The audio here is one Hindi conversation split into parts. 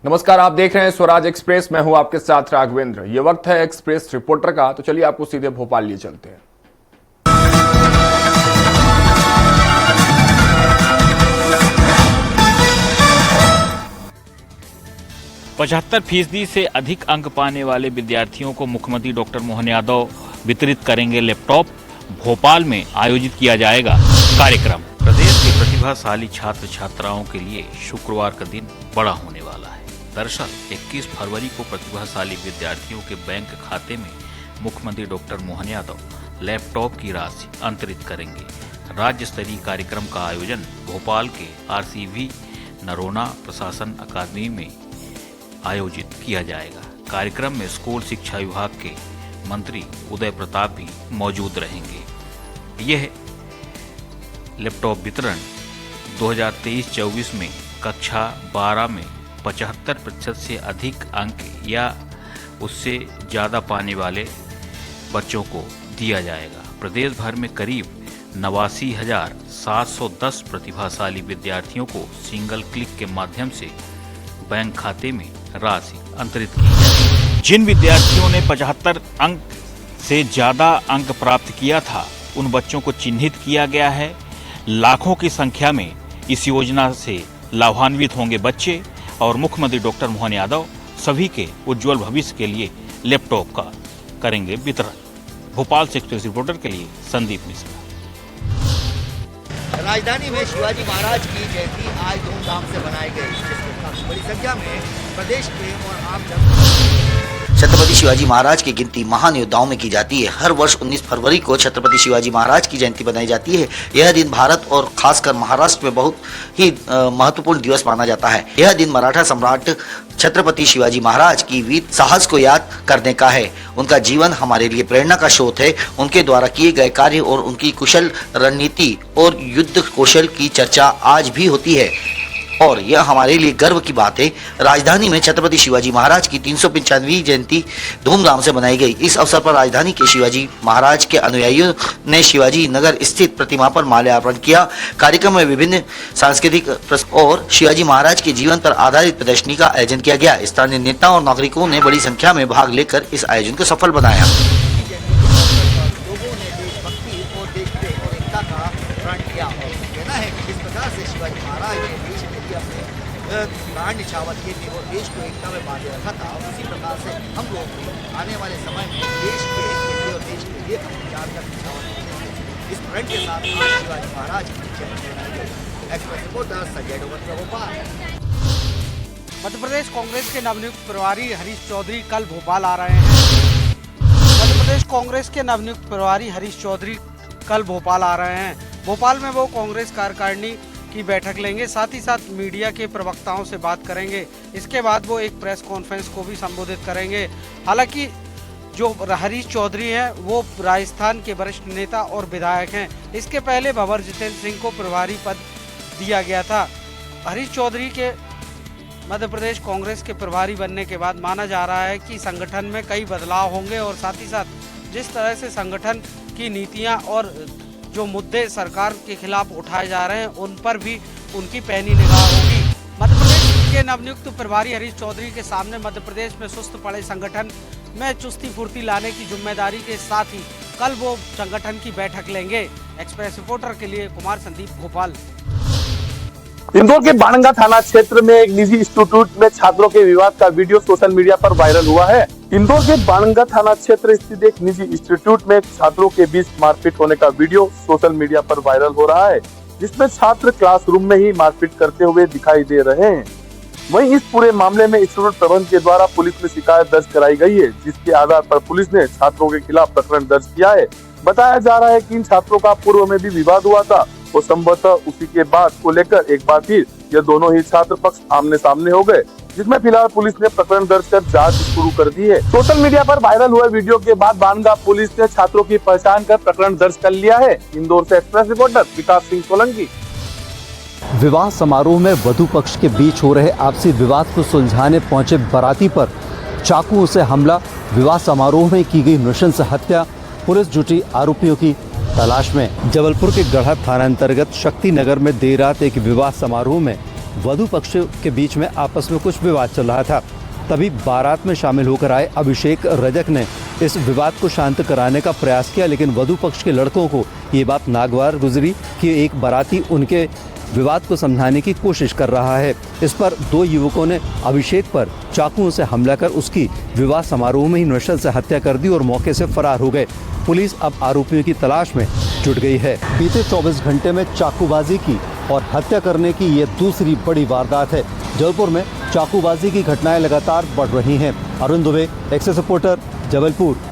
नमस्कार, आप देख रहे हैं स्वराज एक्सप्रेस। मैं हूं आपके साथ राघवेंद्र। ये वक्त है एक्सप्रेस रिपोर्टर का, तो चलिए आपको सीधे भोपाल लिए चलते हैं। 75% से अधिक अंक पाने वाले विद्यार्थियों को मुख्यमंत्री डॉक्टर मोहन यादव वितरित करेंगे लैपटॉप। भोपाल में आयोजित किया जाएगा कार्यक्रम। प्रदेश के प्रतिभाशाली छात्र छात्राओं के लिए शुक्रवार का दिन बड़ा होने वाला है। दरअसल 21 फरवरी को प्रतिभाशाली विद्यार्थियों के बैंक खाते में मुख्यमंत्री डॉक्टर मोहन यादव लैपटॉप की राशि अंतरित करेंगे। राज्य स्तरीय कार्यक्रम का आयोजन भोपाल के RCV नरोना प्रशासन अकादमी में आयोजित किया जाएगा। कार्यक्रम में स्कूल शिक्षा विभाग के मंत्री उदय प्रताप भी मौजूद रहेंगे। यह लैपटॉप वितरण 2023-24 में कक्षा 12 में 75% से अधिक अंक या उससे ज़्यादा पाने वाले बच्चों को दिया जाएगा। प्रदेश भर में करीब 89,710 प्रतिभाशाली विद्यार्थियों को सिंगल क्लिक के माध्यम से बैंक खाते में राशि अंतरित की जाएगी। जिन विद्यार्थियों ने 75 अंक से ज्यादा अंक प्राप्त किया था, उन बच्चों को चिन्हित किया गया है। लाखों की संख्या में इस योजना से लाभान्वित होंगे बच्चे और मुख्यमंत्री डॉक्टर मोहन यादव सभी के उज्जवल भविष्य के लिए लैपटॉप का करेंगे वितरण। भोपाल से एक्सप्रेस रिपोर्टर के लिए संदीप मिश्रा। राजधानी में शिवाजी महाराज की जयंती आज धूमधाम से मनाई गई, जिसमें काफी बड़ी संख्या में प्रदेश के और आम जनता। छत्रपति शिवाजी महाराज की गिनती महान योद्धाओं में की जाती है। हर वर्ष 19 फरवरी को छत्रपति शिवाजी महाराज की जयंती बनाई जाती है। यह दिन भारत और खासकर महाराष्ट्र में बहुत ही महत्वपूर्ण दिवस माना जाता है। यह दिन मराठा सम्राट छत्रपति शिवाजी महाराज की वीर साहस को याद करने का है। उनका जीवन हमारे लिए प्रेरणा का स्रोत है। उनके द्वारा किए गए कार्य और उनकी कुशल रणनीति और युद्ध कौशल की चर्चा आज भी होती है और यह हमारे लिए गर्व की बात है। राजधानी में छत्रपति शिवाजी महाराज की 395वीं जयंती धूमधाम से मनाई गई। इस अवसर पर राजधानी के शिवाजी महाराज के अनुयायियों ने शिवाजी नगर स्थित प्रतिमा पर माल्यार्पण किया। कार्यक्रम में विभिन्न सांस्कृतिक और शिवाजी महाराज के जीवन पर आधारित प्रदर्शनी का आयोजन किया गया। स्थानीय नेताओं और नागरिकों ने बड़ी संख्या में भाग लेकर इस आयोजन को सफल बनाया। प्राण निछावर किए थे और देश को एकता में बांधे रखा था। और उसी प्रकार से हम लोग भी आने वाले समय में देश के लिए और देश के लिए अपने जान का निछावर करेंगे। इस प्रण के साथ आज शिवाजी महाराज की जयंती मनाई गई। Express reporter Sanjay Dogra, Bhopal. मध्य प्रदेश कांग्रेस के नवनियुक्त प्रभारी हरीश चौधरी कल भोपाल आ रहे हैं। मध्य प्रदेश कांग्रेस के नवनियुक्त प्रभारी हरीश चौधरी कल भोपाल आ रहे हैं। भोपाल में वो कांग्रेस कार्यकारिणी की बैठक लेंगे, साथ ही साथ मीडिया के प्रवक्ताओं से बात करेंगे। इसके बाद वो एक प्रेस कॉन्फ्रेंस को भी संबोधित करेंगे। हालांकि जो हरीश चौधरी हैं वो राजस्थान के वरिष्ठ नेता और विधायक हैं। इसके पहले भंवर जितेंद्र सिंह को प्रभारी पद दिया गया था। हरीश चौधरी के मध्य प्रदेश कांग्रेस के प्रभारी बनने के बाद माना जा रहा है कि संगठन में कई बदलाव होंगे और साथ ही साथ जिस तरह से संगठन की नीतियाँ और जो मुद्दे सरकार के खिलाफ उठाए जा रहे हैं उन पर भी उनकी पैनी निगाह होगी। मध्य प्रदेश के नवनियुक्त प्रभारी हरीश चौधरी के सामने मध्य प्रदेश में सुस्त पड़े संगठन में चुस्ती फुर्ती लाने की जिम्मेदारी के साथ ही कल वो संगठन की बैठक लेंगे। एक्सप्रेस रिपोर्टर के लिए कुमार संदीप, भोपाल। इंदौर के बाणगंगा थाना क्षेत्र में एक निजी इंस्टीट्यूट में छात्रों के विवाद का वीडियो सोशल मीडिया पर वायरल हुआ है। इंदौर के बाणगंगा थाना क्षेत्र स्थित एक निजी इंस्टीट्यूट में छात्रों के बीच मारपीट होने का वीडियो सोशल मीडिया पर वायरल हो रहा है, जिसमें छात्र क्लासरूम में ही मारपीट करते हुए दिखाई दे रहे हैं। वहीं इस पूरे मामले में इंस्टीट्यूट प्रबंधन के द्वारा पुलिस में शिकायत दर्ज कराई गई है, जिसके आधार पर पुलिस ने छात्रों के खिलाफ प्रकरण दर्ज किया है। बताया जा रहा है कि इन छात्रों का पूर्व में भी विवाद हुआ था और संभवतः उसी के बाद को लेकर एक बार फिर ये दोनों ही छात्र पक्ष आमने सामने हो गए, जिसमें फिलहाल पुलिस ने प्रकरण दर्ज कर जांच शुरू कर दी है। सोशल मीडिया पर वायरल हुए वीडियो के बाद बाणगंगा पुलिस ने छात्रों की पहचान कर प्रकरण दर्ज कर लिया है। इंदौर से एक्सप्रेस रिपोर्टर विकास सिंह सोलंकी। विवाह समारोह में वधु पक्ष के बीच हो रहे आपसी विवाद को सुलझाने पहुंचे बाराती पर चाकू से हमला, विवाह समारोह में की गई नृशंस हत्या, पुलिस जुटी आरोपियों की तलाश में। जबलपुर के गढ़ा थाना अंतर्गत शक्ति नगर में देर रात एक विवाह समारोह में वधू पक्ष के बीच में आपस में कुछ विवाद चल रहा था। तभी बारात में शामिल होकर आए अभिषेक रजक ने इस विवाद को शांत कराने का प्रयास किया, लेकिन वधू पक्ष के लड़कों को ये बात नागवार गुजरी कि एक बाराती उनके विवाद को समझाने की कोशिश कर रहा है। इस पर दो युवकों ने अभिषेक पर चाकुओं से हमला कर उसकी विवाह समारोह में ही नृशंस से हत्या कर दी और मौके से फरार हो गए। पुलिस अब आरोपियों की तलाश में जुट गई है। बीते 24 घंटे में चाकूबाजी की और हत्या करने की ये दूसरी बड़ी वारदात है। जबलपुर में चाकूबाजी की घटनाएं लगातार बढ़ रही हैं। अरुण दुबे, एक्सेस रिपोर्टर, जबलपुर।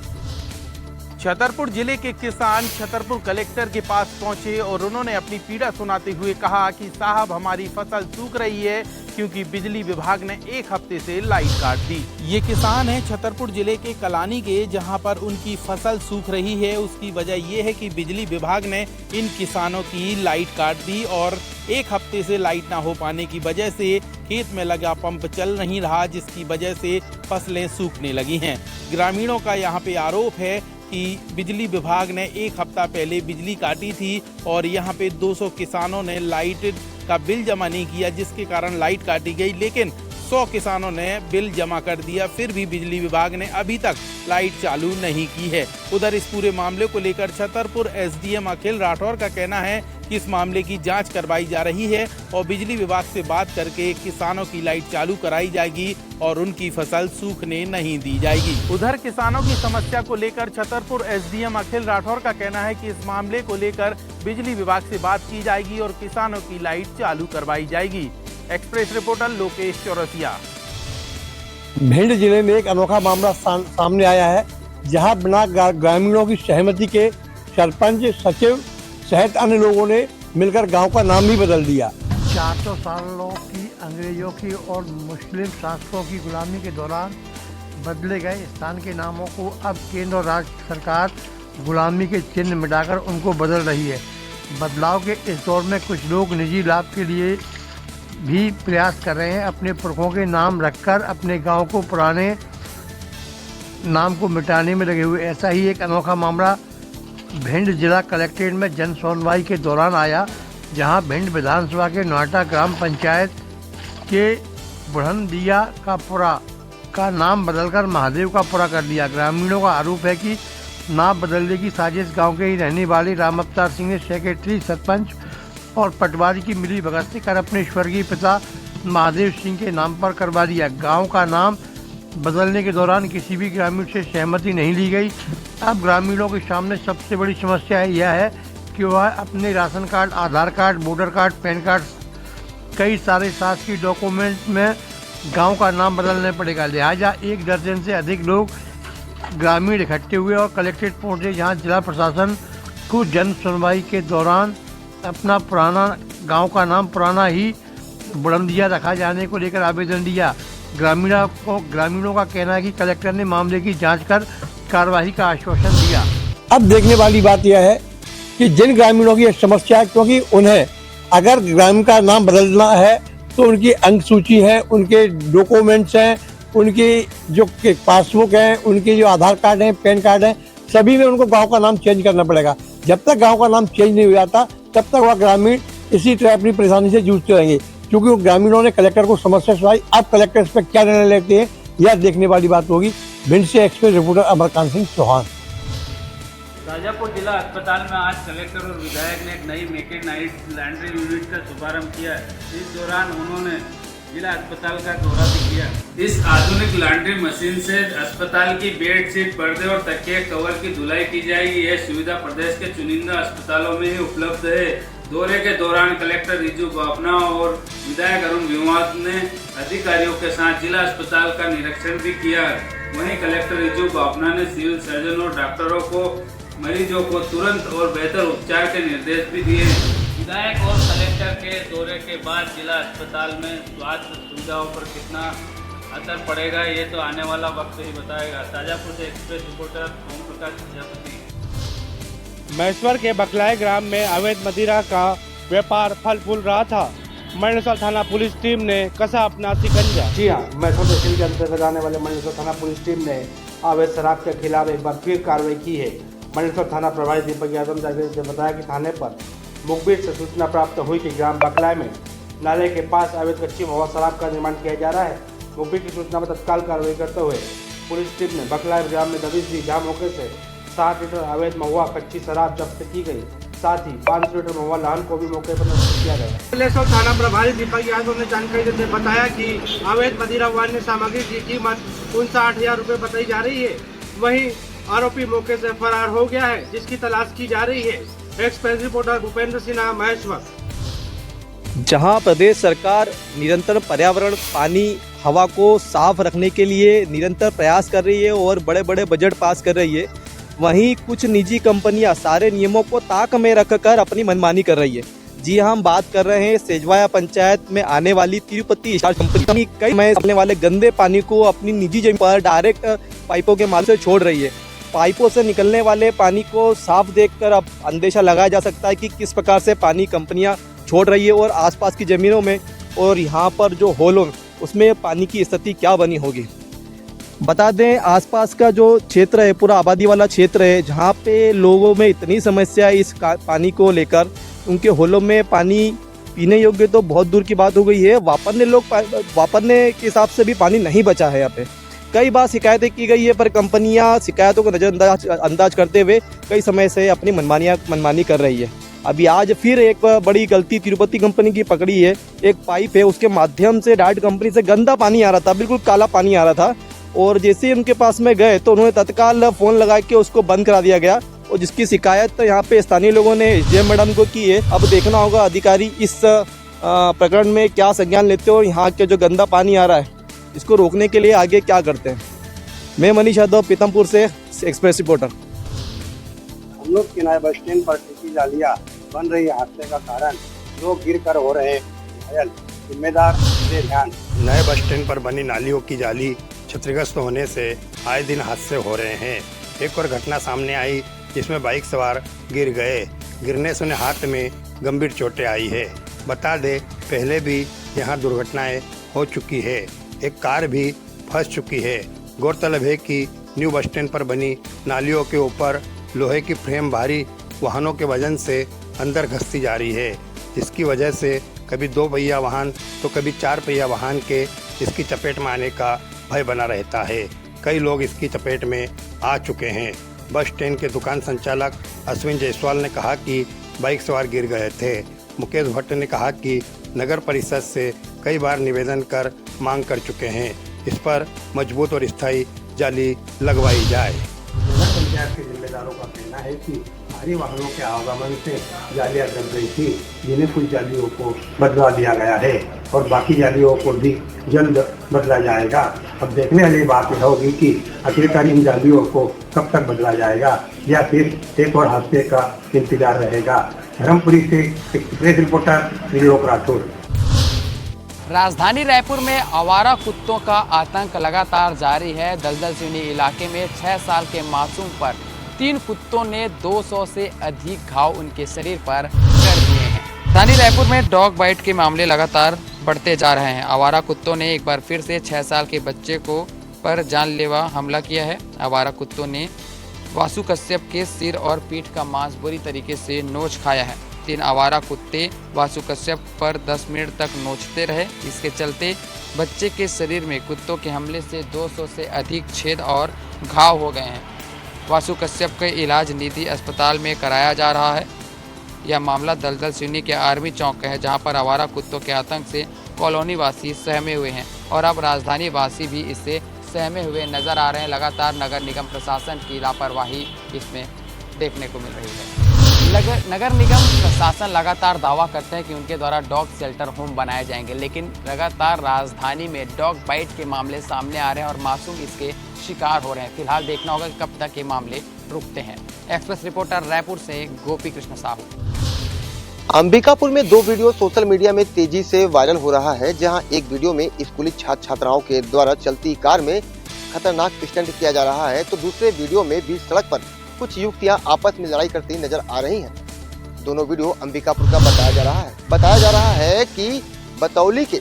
छतरपुर जिले के किसान छतरपुर कलेक्टर के पास पहुंचे और उन्होंने अपनी पीड़ा सुनाते हुए कहा कि साहब हमारी फसल सूख रही है क्योंकि बिजली विभाग ने एक हफ्ते से लाइट काट दी। ये किसान हैं छतरपुर जिले के कलानी के, जहां पर उनकी फसल सूख रही है। उसकी वजह ये है कि बिजली विभाग ने इन किसानों की लाइट काट दी और एक हफ्ते से लाइट ना हो पाने की वजह से खेत में लगा पंप चल नहीं रहा, जिसकी वजह से फसलें सूखने लगी हैं। ग्रामीणों का यहाँ पे आरोप है कि बिजली विभाग ने एक हफ्ता पहले बिजली काटी थी और यहाँ पे 200 किसानों ने लाइट का बिल जमा नहीं किया, जिसके कारण लाइट काटी गई। लेकिन 100 किसानों ने बिल जमा कर दिया, फिर भी बिजली विभाग ने अभी तक लाइट चालू नहीं की है। उधर इस पूरे मामले को लेकर छतरपुर एसडीएम अखिल राठौर का कहना है कि इस मामले की जांच करवाई जा रही है और बिजली विभाग से बात करके किसानों की लाइट चालू कराई जाएगी और उनकी फसल सूखने नहीं दी जाएगी। उधर किसानों की समस्या को लेकर छतरपुर एसडीएम अखिल राठौर का कहना है कि इस मामले को लेकर बिजली विभाग से बात की जाएगी और किसानों की लाइट चालू करवाई जाएगी। Express reporter Lokesh Chaurasia. भिंड जिले में एक अनोखा मामला सामने आया है, जहां बिना ग्रामीणों की सहमति के सरपंच, सचिव सहित अन्य लोगों ने मिलकर गांव का नाम भी बदल दिया। 400 सालों की अंग्रेजों की और मुस्लिम शासकों की गुलामी के दौरान बदले गए स्थान के नामों को अब केंद्र और राज्य सरकार गुलामी के चिन्ह मिटाकर उनको बदल रही है। बदलाव के इस दौर में कुछ लोग निजी लाभ के लिए भी प्रयास कर रहे हैं। अपने पुरखों के नाम रखकर अपने गांव को पुराने नाम को मिटाने में लगे हुए। ऐसा ही एक अनोखा मामला भिंड जिला कलेक्ट्रेट में जन सुनवाई के दौरान आया, जहां भिंड विधानसभा के नोएटा ग्राम पंचायत के बुढ़नदिया का पुरा का नाम बदलकर महादेव का पुरा कर दिया। ग्रामीणों का आरोप है कि नाम बदलने की साजिश गांव के ही रहने वाले राम अवतार सिंह ने सेक्रेटरी, सरपंच और पटवारी की मिली भगत से कर अपने स्वर्गीय पिता महादेव सिंह के नाम पर करवा दिया। गांव का नाम बदलने के दौरान किसी भी ग्रामीण से सहमति नहीं ली गई। अब ग्रामीणों के सामने सबसे बड़ी समस्या यह है कि वह अपने ration card, Aadhaar card, voter card, PAN card, कई सारे शासकीय डॉक्यूमेंट में गांव का नाम बदलना पड़ेगा। लिहाजा 1 दर्जन से अधिक लोग ग्रामीण इकट्ठे हुए और कलेक्ट्रेट पहुंचे, जहां जिला प्रशासन को जन सुनवाई के दौरान अपना पुराना गांव का नाम पुराना ही बुलंदिया रखा जाने को लेकर आवेदन दिया। ग्रामीणों का कहना है कि कलेक्टर ने मामले की जांच कर कार्रवाई का आश्वासन दिया। अब देखने वाली बात यह है कि जिन ग्रामीणों की समस्या है, क्योंकि उन्हें अगर ग्राम का नाम बदलना है तो उनकी अंक सूची है, उनके डॉक्यूमेंट्स हैं, उनकी जो पासबुक है, उनके जो आधार कार्ड है, पैन कार्ड है, सभी में उनको गांव का नाम चेंज करना पड़ेगा। जब तक गांव का नाम चेंज नहीं हो जाता तब तक वह ग्रामीण इसी तरह अपनी परेशानी से जूझते रहेंगे, क्योंकि ग्रामीणों ने कलेक्टर को समस्या सुनाई। अब कलेक्टर इस पर क्या निर्णय लेते हैं यह देखने वाली बात होगी। भिंड से एक्सप्रेस रिपोर्टर अमरकांत सिंह चौहान। शाजापुर जिला अस्पताल में आज कलेक्टर और विधायक ने एक नई मैकेनाइज्ड लॉन्ड्री यूनिट का शुभारंभ किया। इस दौरान उन्होंने जिला अस्पताल का दौरा भी किया। इस आधुनिक लॉन्ड्री मशीन से अस्पताल की बेडशीट, पर्दे और तकिए कवर की धुलाई की जाएगी। यह सुविधा प्रदेश के चुनिंदा अस्पतालों में ही उपलब्ध है। दौरे के दौरान कलेक्टर रिजू बापना और विधायक अरुण विवाद ने अधिकारियों के साथ जिला अस्पताल का निरीक्षण भी किया। वहीं कलेक्टर रिजू बापना ने सिविल सर्जन और डॉक्टरों को मरीजों को तुरंत और बेहतर उपचार के निर्देश भी दिए। विधायक और कलेक्टर के दौरे के बाद जिला अस्पताल में स्वास्थ्य सुविधाओं पर कितना असर पड़ेगा ये तो आने वाला वक्त ही बताएगा। शाजापुर से एक्सप्रेस रिपोर्टर ओम प्रकाश प्रजापति। महेश्वर के बकलाए ग्राम में अवैध मदिरा का व्यापार फल फूल रहा था। मंडसर थाना पुलिस टीम ने कसा अपना शिकंजा। जी हाँ, महेश्वर तहसील के अंतर्गत आने वाले मंडसर थाना पुलिस टीम ने अवैध शराब के खिलाफ एक बार फिर कार्रवाई की है। मंडसर थाना प्रभारी दीपक यादव ने बताया कि थाने पर मुखबिर से सूचना प्राप्त हुई कि ग्राम बकलाए में नाले के पास अवैध कच्ची महुआ शराब का निर्माण किया जा रहा है। मुखबिर की सूचना पर तत्काल कार्रवाई करते हुए पुलिस टीम ने बकलाय ग्राम में दबिश दी, जहां मौके से 60 लीटर अवैध महुआ कच्ची शराब जब्त की गई। साथ ही 500 लीटर महुआ लाहन को भी मौके पर नष्ट किया गया। कलेश्वर थाना प्रभारी दीपक यादव ने जानकारी देते बताया कि अवैध मदिरा वान्य सामग्री की कीमत 59,000 रुपये बताई जा रही है। वहीं आरोपी मौके से फरार हो गया है, जिसकी तलाश की जा रही है। Express reporter Bhupendra Sinha, Maheshwar. जहां प्रदेश सरकार निरंतर पर्यावरण, पानी, हवा को साफ रखने के लिए निरंतर प्रयास कर रही है और बड़े बड़े बजट पास कर रही है, वहीं कुछ निजी कंपनियां सारे नियमों को ताक में रखकर अपनी मनमानी कर रही है। जी हाँ, हम बात कर रहे हैं सेजवाया पंचायत में आने वाली तिरुपति स्टार कंपनी कई में आने वाले गंदे पानी को अपनी निजी जमीन पर डायरेक्ट पाइपों के माध्यम से छोड़ रही है। पाइपों से निकलने वाले पानी को साफ देखकर अब अंदेशा लगाया जा सकता है कि किस प्रकार से पानी कंपनियां छोड़ रही है और आसपास की ज़मीनों में और यहाँ पर जो होलों उसमें पानी की स्थिति क्या बनी होगी। बता दें, आसपास का जो क्षेत्र है पूरा आबादी वाला क्षेत्र है, जहाँ पे लोगों में इतनी समस्या है इस पानी को लेकर, उनके होलों में पानी पीने योग्य तो बहुत दूर की बात हो गई है, वापरने के हिसाब से भी पानी नहीं बचा है। यहाँ पे कई बार शिकायतें की गई है, पर कंपनियां शिकायतों को नज़रअंदाज करते हुए कई समय से अपनी मनमानी कर रही है। अभी आज फिर एक बड़ी गलती तिरुपति कंपनी की पकड़ी है। एक पाइप है, उसके माध्यम से डायरेक्ट कंपनी से गंदा पानी आ रहा था, बिल्कुल काला पानी आ रहा था, और जैसे ही उनके पास में गए तो उन्होंने तत्काल फ़ोन लगा के उसको बंद करा दिया गया, और जिसकी शिकायत तो यहाँ पे स्थानीय लोगों ने एसडीएम मैडम को की है। अब देखना होगा अधिकारी इस प्रकरण में क्या संज्ञान लेते हो, यहाँ के जो गंदा पानी आ रहा है इसको रोकने के लिए आगे क्या करते हैं। मैं मनीष यादव, पीतमपुर से, एक्सप्रेस रिपोर्टर। हम लोग किनारे बस स्टैंड पर टिकी जालियां बन रही हादसे का कारण लोग गिर कर हो रहे घायल, जिम्मेदार से ध्यान। नए बस स्टैंड पर बनी नालियों की जाली क्षतिग्रस्त होने से आए दिन हादसे हो रहे हैं। एक और घटना सामने आई जिसमें बाइक सवार गिर गए, गिरने से उन्हें हाथ में गंभीर चोटें आई है। बता दें, पहले भी यहाँ दुर्घटनाएं हो चुकी है, एक कार भी फंस चुकी है। गौरतलब है कि न्यू बस स्टैंड पर बनी नालियों के ऊपर लोहे की फ्रेम भारी वाहनों के वजन से अंदर घसती जा रही है, जिसकी वजह से कभी 2 पहिया वाहन तो कभी 4 पहिया वाहन के इसकी चपेट में आने का भय बना रहता है। कई लोग इसकी चपेट में आ चुके हैं। बस स्टैंड के दुकान संचालक अश्विन जायसवाल ने कहा कि बाइक सवार गिर गए थे। मुकेश भट्ट ने कहा कि नगर परिषद से कई बार निवेदन कर मांग कर चुके हैं, इस पर मजबूत और स्थायी जाली लगवाई जाए। नगर पंचायत के जिम्मेदारों का कहना है कि भारी वाहनों के आवागमन से जालियां दब गई थी, जिन्हें कुछ जालियों को बदला दिया गया है और बाकी जालियों को भी जल्द बदला जाएगा। अब देखने वाली बात यह होगी कि आखिरकार इन जालियों को कब तक बदला जाएगा या फिर एक और हादसे का इंतजार रहेगा। धर्मपुरी से एक्सप्रेस रिपोर्टर त्रिलोक राठौर। राजधानी रायपुर में आवारा कुत्तों का आतंक लगातार जारी है। दलदल सिवनी इलाके में 6 साल के मासूम पर 3 कुत्तों ने 200 से अधिक घाव उनके शरीर पर कर दिए हैं। राजधानी रायपुर में डॉग बाइट के मामले लगातार बढ़ते जा रहे हैं। आवारा कुत्तों ने एक बार फिर से 6 साल के बच्चे को पर जानलेवा हमला किया है। आवारा कुत्तों ने वासु कश्यप के सिर और पीठ का मांस बुरी तरीके से नोच खाया है। 3 आवारा कुत्ते वासु कश्यप पर 10 मिनट तक नोचते रहे। इसके चलते बच्चे के शरीर में कुत्तों के हमले से 200 से अधिक छेद और घाव हो गए हैं। वासु कश्यप का इलाज निधि अस्पताल में कराया जा रहा है। यह मामला दलदल सिवनी के आर्मी चौक का है, जहां पर आवारा कुत्तों के आतंक से कॉलोनी वासी सहमे हुए हैं और अब राजधानी वासी भी इससे सहमे हुए नजर आ रहे हैं। लगातार नगर निगम प्रशासन की लापरवाही इसमें देखने को मिल रही है। नगर निगम प्रशासन लगातार दावा करते हैं कि उनके द्वारा डॉग शेल्टर होम बनाए जाएंगे, लेकिन लगातार राजधानी में डॉग बाइट के मामले सामने आ रहे हैं और मासूम इसके शिकार हो रहे हैं। फिलहाल देखना होगा कि कब तक ये मामले रुकते हैं। एक्सप्रेस रिपोर्टर रायपुर से गोपी कृष्ण साहू। अंबिकापुर में 2 वीडियो सोशल मीडिया में तेजी से वायरल हो रहा है, जहां एक वीडियो में स्कूली छात्र छात्राओं के द्वारा चलती कार में खतरनाक स्टंट किया जा रहा है, तो दूसरे वीडियो में बीच सड़क पर कुछ युवतियां आपस में लड़ाई करती नजर आ रही हैं। दोनों वीडियो अंबिकापुर का बताया जा रहा है। बताया जा रहा है कि बतौली के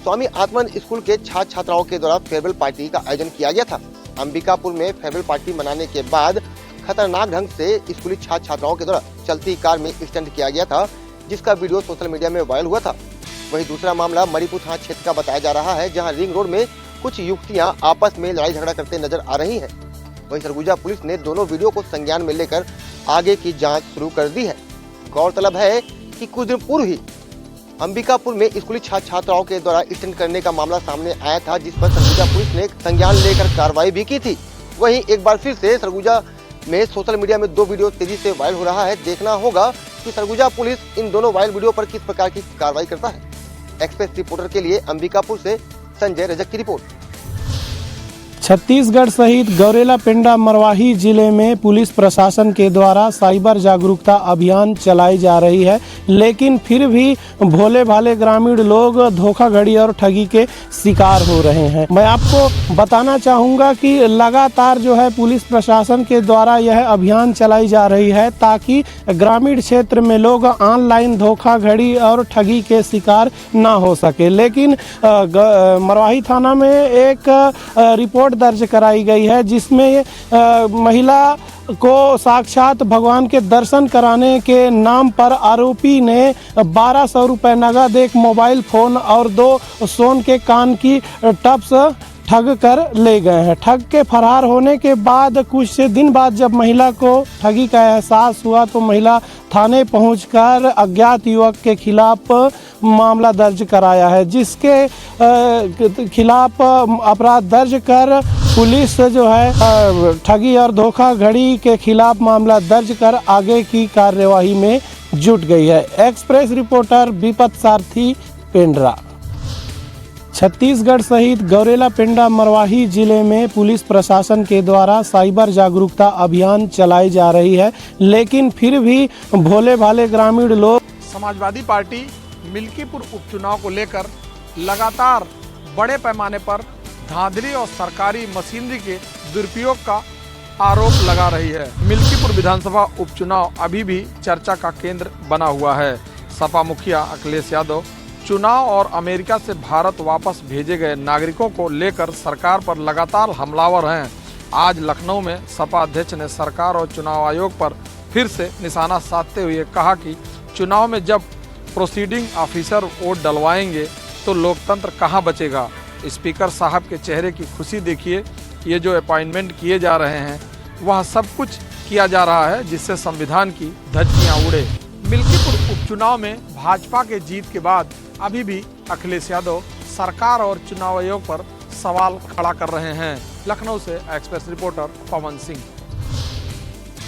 स्वामी आत्मानंद स्कूल के छात्र छात्राओं के द्वारा फेयरवेल पार्टी का आयोजन किया गया था। अंबिकापुर में फेयरवेल पार्टी मनाने के बाद खतरनाक ढंग से स्कूली छात्र छात्राओं के द्वारा चलती कार में स्टंट किया गया था, जिसका वीडियो सोशल मीडिया में वायरल हुआ था। वहीं दूसरा मामला मणिपुर थाना क्षेत्र का बताया जा रहा है, जहां रिंग रोड में कुछ युवतियां आपस में लड़ाई झगड़ा करते नजर आ रही हैं। वहीं सरगुजा पुलिस ने दोनों वीडियो को संज्ञान में लेकर आगे की जांच शुरू कर दी है। गौरतलब है कि कुछ दिन पूर्व ही अंबिकापुर में स्कूली छात्र छात्राओं के द्वारा स्टंट करने का मामला सामने आया था, जिस पर सरगुजा पुलिस ने संज्ञान लेकर कार्रवाई भी की थी। वहीं एक बार फिर से सरगुजा में सोशल मीडिया में 2 वीडियो तेजी से वायरल हो रहा है। देखना होगा कि सरगुजा पुलिस इन दोनों वायरल वीडियो पर किस प्रकार की कार्रवाई करता है। एक्सप्रेस रिपोर्टर के लिए अंबिकापुर से संजय रजक की रिपोर्ट। छत्तीसगढ़ सहित गौरेला पेंडा मरवाही जिले में पुलिस प्रशासन के द्वारा साइबर जागरूकता अभियान चलाई जा रही है, लेकिन फिर भी भोले भाले ग्रामीण लोग धोखाधड़ी और ठगी के शिकार हो रहे हैं। मैं आपको बताना चाहूँगा कि लगातार जो है पुलिस प्रशासन के द्वारा यह अभियान चलाई जा रही है ताकि ग्रामीण क्षेत्र में लोग ऑनलाइन धोखाधड़ी और ठगी के शिकार ना हो सके। लेकिन मरवाही थाना में एक रिपोर्ट दर्ज कराई गई है, जिसमें महिला को साक्षात भगवान के दर्शन कराने के नाम पर आरोपी ने 1200 रुपये नगद, एक मोबाइल फोन और 2 सोन के कान की टप्स ठग कर ले गए हैं। ठग के फरार होने के बाद कुछ दिन बाद जब महिला को ठगी का एहसास हुआ तो महिला थाने पहुंचकर अज्ञात युवक के खिलाफ मामला दर्ज कराया है, जिसके खिलाफ अपराध दर्ज कर पुलिस जो है ठगी और धोखाधड़ी के खिलाफ मामला दर्ज कर आगे की कार्यवाही में जुट गई है। एक्सप्रेस रिपोर्टर विपत सारथी, पेंड्रा। छत्तीसगढ़ सहित गौरेला पेंडा मरवाही जिले में पुलिस प्रशासन के द्वारा साइबर जागरूकता अभियान चलाई जा रही है, लेकिन फिर भी भोले भाले ग्रामीण लोग समाजवादी पार्टी मिल्कीपुर उपचुनाव को लेकर लगातार बड़े पैमाने पर धांधली और सरकारी मशीनरी के दुरुपयोग का आरोप लगा रही है। मिल्कीपुर विधानसभा उपचुनाव अभी भी चर्चा का केंद्र बना हुआ है। सपा मुखिया अखिलेश यादव चुनाव और अमेरिका से भारत वापस भेजे गए नागरिकों को लेकर सरकार पर लगातार हमलावर हैं। आज लखनऊ में सपा अध्यक्ष ने सरकार और चुनाव आयोग पर फिर से निशाना साधते हुए कहा कि चुनाव में जब प्रोसीडिंग ऑफिसर वोट डलवाएंगे तो लोकतंत्र कहां बचेगा। स्पीकर साहब के चेहरे की खुशी देखिए। ये जो अपॉइंटमेंट किए जा रहे हैं वह सब कुछ किया जा रहा है जिससे संविधान की धज्जियां उड़े। मिल्कीपुर उपचुनाव में भाजपा के जीत के बाद अभी भी अखिलेश यादव सरकार और चुनाव आयोग पर सवाल खड़ा कर रहे हैं। लखनऊ से एक्सप्रेस रिपोर्टर पवन सिंह।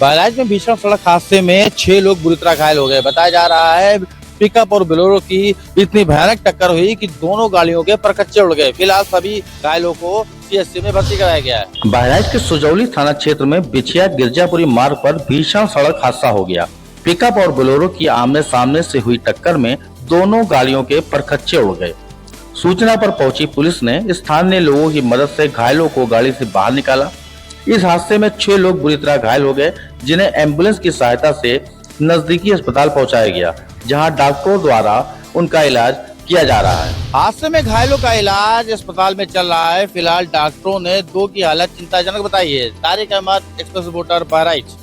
बहराइच में भीषण सड़क हादसे में 6 लोग बुरी तरह घायल हो गए। बताया जा रहा है पिकअप और बोलेरो की इतनी भयानक टक्कर हुई कि दोनों गाड़ियों के परखच्चे उड़ गए। फिलहाल सभी घायलों को सीएचसी में भर्ती कराया गया है। बहराइच के सुजौली थाना क्षेत्र में बिछिया गिरजापुरी मार्ग पर भीषण सड़क हादसा हो गया। पिकअप और बोलेरो की आमने सामने से हुई टक्कर में दोनों गाड़ियों के परखच्चे उड़ गए। सूचना पर पहुंची पुलिस ने स्थानीय लोगों की मदद से घायलों को गाड़ी से बाहर निकाला। इस हादसे में 6 लोग बुरी तरह घायल हो गए, जिन्हें एम्बुलेंस की सहायता से नजदीकी अस्पताल पहुंचाया गया, जहां डॉक्टरों द्वारा उनका इलाज किया जा रहा है। हादसे में घायलों का इलाज अस्पताल में चल रहा है। फिलहाल डॉक्टरों ने 2 की हालत चिंताजनक बताई है। Tariq Ahmed, express reporter, Bahraich.